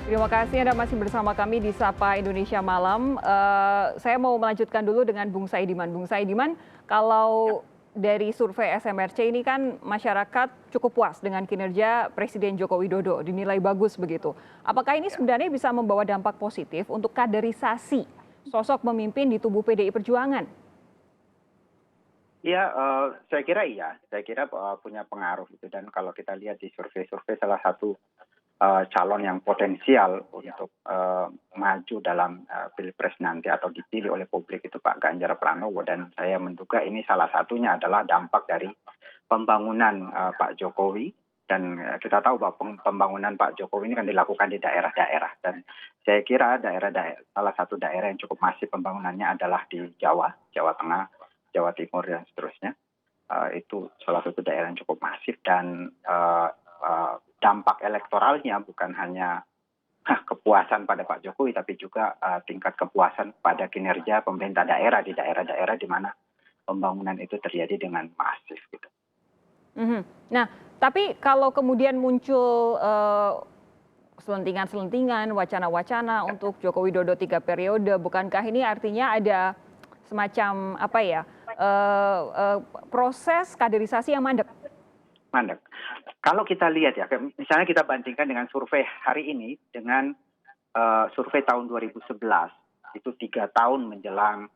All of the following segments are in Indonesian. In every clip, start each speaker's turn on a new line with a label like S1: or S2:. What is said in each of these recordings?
S1: Terima kasih Anda masih bersama kami di Sapa Indonesia Malam. Saya mau melanjutkan dulu dengan Bung Saidiman. Bung Saidiman, kalau dari survei SMRC ini kan masyarakat cukup puas dengan kinerja Presiden Joko Widodo, dinilai bagus begitu. Apakah ini sebenarnya bisa membawa dampak positif untuk kaderisasi sosok pemimpin di tubuh PDI Perjuangan?
S2: Iya, saya kira iya. Saya kira punya pengaruh itu, dan kalau kita lihat di survei-survei salah satu calon yang potensial untuk maju dalam pilpres nanti atau dipilih oleh publik itu Pak Ganjar Pranowo, dan saya menduga ini salah satunya adalah dampak dari pembangunan Pak Jokowi. Dan kita tahu bahwa pembangunan Pak Jokowi ini kan dilakukan di daerah-daerah, dan saya kira salah satu daerah yang cukup masif pembangunannya adalah di Jawa, Jawa Tengah, Jawa Timur dan seterusnya. Itu salah satu daerah yang cukup masif, dan dampak elektoralnya bukan hanya kepuasan pada Pak Jokowi, tapi juga tingkat kepuasan pada kinerja pemerintah daerah di daerah-daerah di mana pembangunan itu terjadi dengan masif gitu.
S1: Nah, tapi kalau kemudian muncul selentingan-selentingan, wacana-wacana untuk Joko Widodo 3 periode, bukankah ini artinya ada semacam proses kaderisasi yang mandek?
S2: Mandek. Kalau kita lihat ya, misalnya kita bandingkan dengan survei hari ini dengan survei tahun 2011, itu 3 tahun menjelang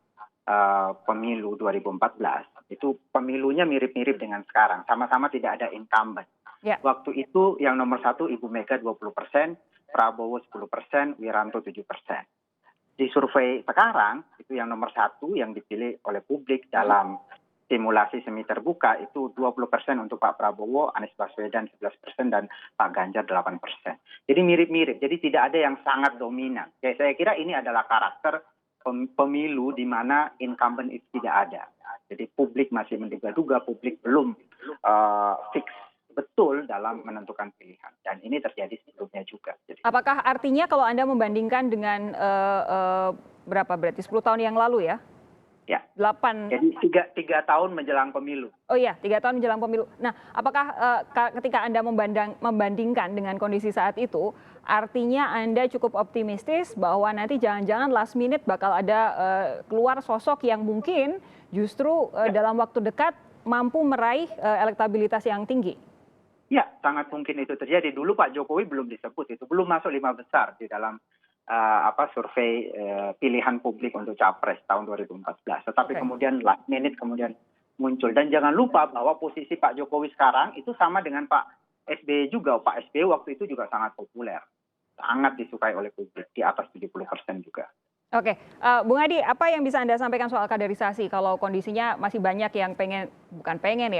S2: pemilu 2014, itu pemilunya mirip-mirip dengan sekarang, sama-sama tidak ada incumbent.
S1: Ya.
S2: Waktu itu yang nomor 1 Ibu Mega 20%, Prabowo 10%, Wiranto 7%. Di survei sekarang, itu yang nomor 1 yang dipilih oleh publik dalam simulasi semi terbuka itu 20% untuk Pak Prabowo, Anies Baswedan 11%, dan Pak Ganjar 8%. Jadi mirip-mirip, jadi tidak ada yang sangat dominan. Ya, saya kira ini adalah karakter pemilu di mana incumbent itu tidak ada. Jadi publik masih menduga-duga, publik belum fix betul dalam menentukan pilihan. Dan ini terjadi sebelumnya juga. Jadi,
S1: Apakah artinya kalau Anda membandingkan dengan berapa berarti 10 tahun yang lalu ya?
S2: ya.
S1: 8.
S2: Jadi 3 tahun menjelang pemilu.
S1: Oh iya, 3 tahun menjelang pemilu. Nah, apakah ketika Anda membandingkan dengan kondisi saat itu, artinya Anda cukup optimistis bahwa nanti jangan-jangan last minute bakal ada keluar sosok yang mungkin justru dalam waktu dekat mampu meraih elektabilitas yang tinggi?
S2: Ya, sangat mungkin itu terjadi. Dulu Pak Jokowi belum disebut, itu belum masuk 5 besar di dalam survei pilihan publik untuk capres tahun 2014. Tetapi kemudian last minute kemudian muncul. Dan jangan lupa bahwa posisi Pak Jokowi sekarang itu sama dengan Pak SBY juga. Pak SBY waktu itu juga sangat populer, sangat disukai oleh publik, di atas 70% juga.
S1: Oke, Bung Adi, apa yang bisa Anda sampaikan soal kaderisasi kalau kondisinya masih banyak yang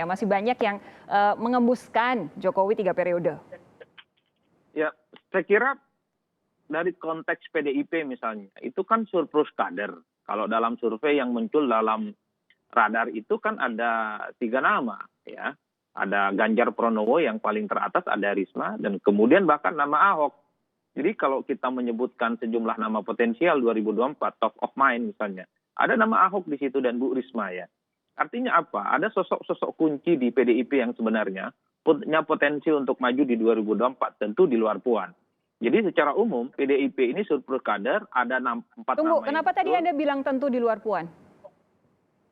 S1: masih banyak yang mengembuskan Jokowi 3 periode?
S3: Ya, saya kira dari konteks PDIP misalnya, itu kan surplus kader. Kalau dalam survei yang muncul dalam radar itu kan ada 3 nama, ya. Ada Ganjar Pranowo yang paling teratas, ada Risma, dan kemudian bahkan nama Ahok. Jadi kalau kita menyebutkan sejumlah nama potensial 2024, top of mind misalnya, ada nama Ahok di situ dan Bu Risma ya. Artinya apa? Ada sosok-sosok kunci di PDIP yang sebenarnya punya potensi untuk maju di 2024, tentu di luar Puan. Jadi secara umum PDIP ini surplus kader, ada 4
S1: Tunggu,
S3: nama.
S1: kenapa tadi Anda bilang tentu di luar Puan?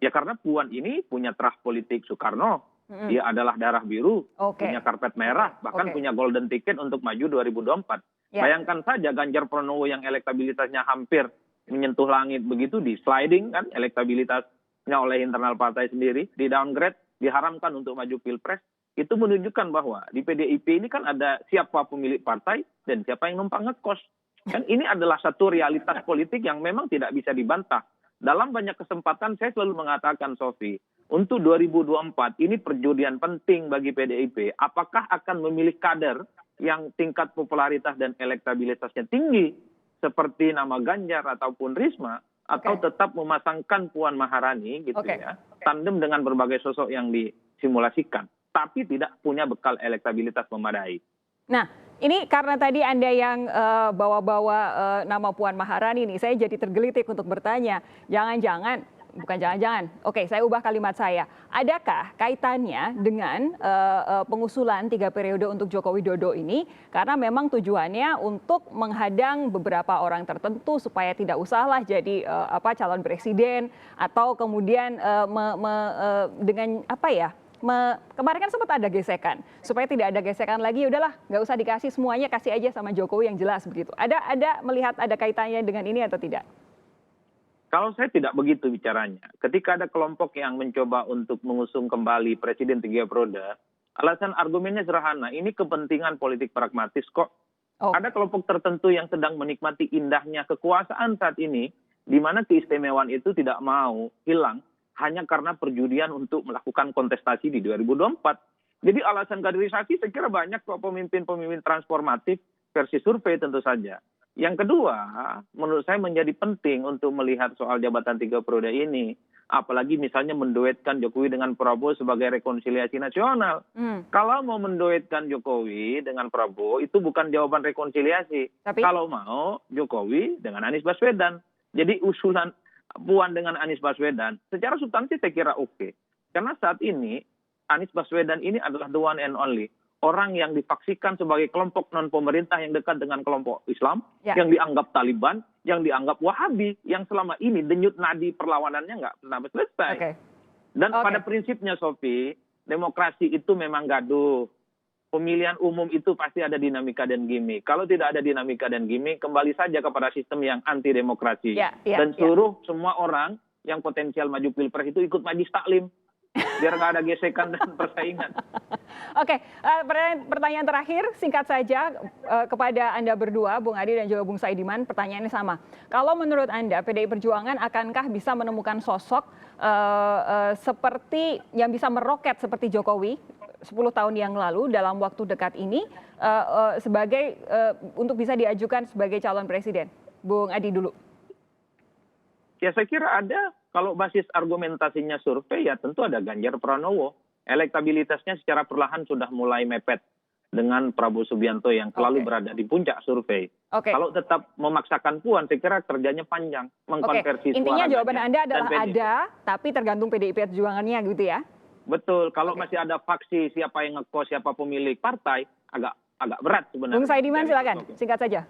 S3: Ya karena Puan ini punya trust politik Soekarno, dia adalah darah biru, punya karpet merah, bahkan punya golden ticket untuk maju 2024. Bayangkan saja Ganjar Pranowo yang elektabilitasnya hampir menyentuh langit begitu, di sliding kan elektabilitasnya oleh internal partai sendiri, di downgrade, diharamkan untuk maju pilpres. Itu menunjukkan bahwa di PDIP ini kan ada siapa pemilik partai dan siapa yang numpang ngekos. Dan ini adalah satu realitas politik yang memang tidak bisa dibantah. Dalam banyak kesempatan saya selalu mengatakan, Sofi, untuk 2024 ini perjudian penting bagi PDIP. Apakah akan memilih kader yang tingkat popularitas dan elektabilitasnya tinggi seperti nama Ganjar ataupun Risma, atau tetap memasangkan Puan Maharani gitu ya, tandem dengan berbagai sosok yang disimulasikan, tapi tidak punya bekal elektabilitas memadai.
S1: Nah, ini karena tadi Anda yang bawa-bawa nama Puan Maharani nih, saya jadi tergelitik untuk bertanya, jangan-jangan bukan jangan-jangan. Oke, saya ubah kalimat saya. Adakah kaitannya dengan pengusulan 3 periode untuk Joko Widodo ini? Karena memang tujuannya untuk menghadang beberapa orang tertentu supaya tidak usahlah jadi calon presiden, atau kemudian dengan apa ya? Kemarin kan sempat ada gesekan, supaya tidak ada gesekan lagi, udahlah nggak usah dikasih semuanya, kasih aja sama Jokowi yang jelas begitu. Ada melihat ada kaitannya dengan ini atau tidak?
S3: Kalau saya tidak begitu bicaranya. Ketika ada kelompok yang mencoba untuk mengusung kembali Presiden 3 periode, alasan argumennya sederhana, ini kepentingan politik pragmatis kok. Ada kelompok tertentu yang sedang menikmati indahnya kekuasaan saat ini, di mana keistimewaan itu tidak mau hilang hanya karena perjudian untuk melakukan kontestasi di 2024. Jadi alasan kaderisasi saya kira banyak kok, pemimpin-pemimpin transformatif versi survei tentu saja. Yang kedua, menurut saya menjadi penting untuk melihat soal jabatan 3 periode ini. Apalagi misalnya menduetkan Jokowi dengan Prabowo sebagai rekonsiliasi nasional. Kalau mau menduetkan Jokowi dengan Prabowo, itu bukan jawaban rekonsiliasi. Kalau mau, Jokowi dengan Anies Baswedan. Jadi usulan Puan dengan Anies Baswedan, secara substansi saya kira oke. Karena saat ini, Anies Baswedan ini adalah the one and only. Orang yang difaksikan sebagai kelompok non-pemerintah yang dekat dengan kelompok Islam, yang dianggap Taliban, yang dianggap Wahabi, yang selama ini denyut nadi perlawanannya nggak pernah selesai. Dan pada prinsipnya, Sophie, demokrasi itu memang gaduh. Pemilihan umum itu pasti ada dinamika dan gimmick. Kalau tidak ada dinamika dan gimmick, kembali saja kepada sistem yang anti demokrasi. Dan seluruh semua orang yang potensial maju pilpres itu ikut majlis taklim. Biar nggak ada gesekan dan persaingan.
S1: Oke, pertanyaan terakhir singkat saja kepada Anda berdua, Bung Adi dan juga Bung Saidiman. Pertanyaannya sama. Kalau menurut Anda, PDI Perjuangan akankah bisa menemukan sosok seperti yang bisa meroket seperti Jokowi 10 tahun yang lalu dalam waktu dekat ini sebagai untuk bisa diajukan sebagai calon presiden? Bung Adi dulu.
S3: Ya saya kira ada. Kalau basis argumentasinya survei ya tentu ada Ganjar Pranowo. Elektabilitasnya secara perlahan sudah mulai mepet dengan Prabowo Subianto yang selalu berada di puncak survei. Kalau tetap memaksakan Puan, saya kira kerjanya panjang. Mengkonversi suara.
S1: Intinya jawaban Anda adalah ada, tapi tergantung PDI Perjuangannya gitu ya?
S3: Betul. Kalau masih ada faksi, siapa yang ngekos, siapa pemilik partai, agak berat sebenarnya.
S1: Bung Saidiman silakan, singkat saja.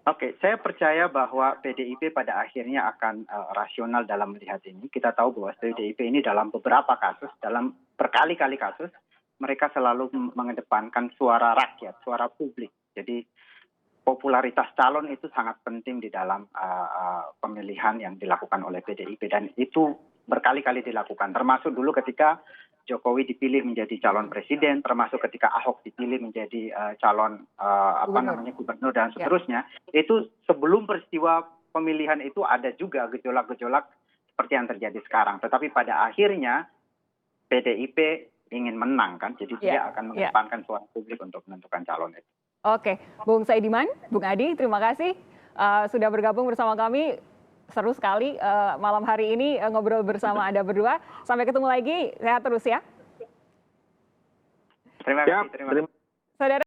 S2: Oke, saya percaya bahwa PDIP pada akhirnya akan rasional dalam melihat ini. Kita tahu bahwa PDIP ini dalam beberapa kasus, dalam berkali-kali kasus, mereka selalu mengedepankan suara rakyat, suara publik. Jadi popularitas calon itu sangat penting di dalam pemilihan yang dilakukan oleh PDIP. Dan itu berkali-kali dilakukan, termasuk dulu ketika Jokowi dipilih menjadi calon presiden, termasuk ketika Ahok dipilih menjadi calon gubernur dan seterusnya. Itu sebelum peristiwa pemilihan itu ada juga gejolak-gejolak seperti yang terjadi sekarang. Tetapi pada akhirnya PDIP ingin menang kan, jadi dia akan mengedepankan suara publik untuk menentukan calon itu.
S1: Oke, Bung Saidiman, Bung Adi, terima kasih sudah bergabung bersama kami. Seru sekali malam hari ini ngobrol bersama Anda berdua. Sampai ketemu lagi, sehat terus ya.
S2: Terima kasih.
S1: Saudara